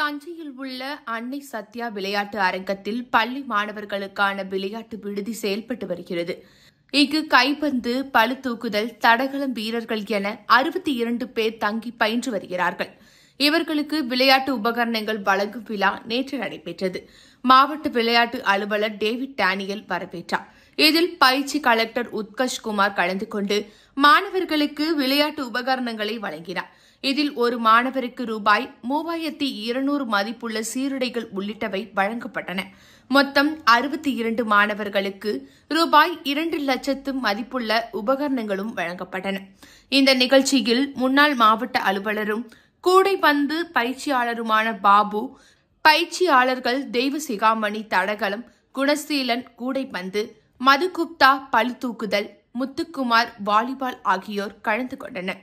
தஞ்சையில் உள்ள அன்னை சத்யா விளையாட்டு அரங்கத்தில் பள்ளி மாணவர்களுக்கான விளையாட்டு விடுதி செயல்பட்டு வருகிறது. இங்கு கைப்பந்து, பளுதூக்குதல், தடகளம் வீரர்கள் என 62 பேர் தங்கி பயின்று வருகிறார்கள். இவர்களுக்கு விளையாட்டு உபகரணங்கள் வழங்கும் விழா நேற்று நடைபெற்றது. மாவட்ட விளையாட்டு அலுவலர் டேவிட் டேனியல் வரவேற்றார். இதில் பயிற்சி கலெக்டர் உத்கர்ஷ் குமார் கலந்து கொண்டு மாணவர்களுக்கு விளையாட்டு உபகரணங்களை வழங்கினார். இதில் ஒரு மாணவருக்கு ரூபாய் 3200 மதிப்புள்ள சீருடைகள் உள்ளிட்டவை வழங்கப்பட்டன. மொத்தம் 62 மாணவர்களுக்கு ரூபாய் 2 லட்சத்து மதிப்புள்ள உபகரணங்களும் வழங்கப்பட்டன. இந்த நிகழ்ச்சியில் முன்னாள் மாவட்ட அலுவலரும் கூடைப்பந்து பயிற்சியாளருமான பாபு, பயிற்சியாளர்கள் தெய்வசிகாமணி தடகளம், குணசீலன் கூடைப்பந்து, மதுகுப்தா பளுதூக்குதல், முத்துக்குமார் வாலிபால் ஆகியோர் கலந்து கொண்டனர்.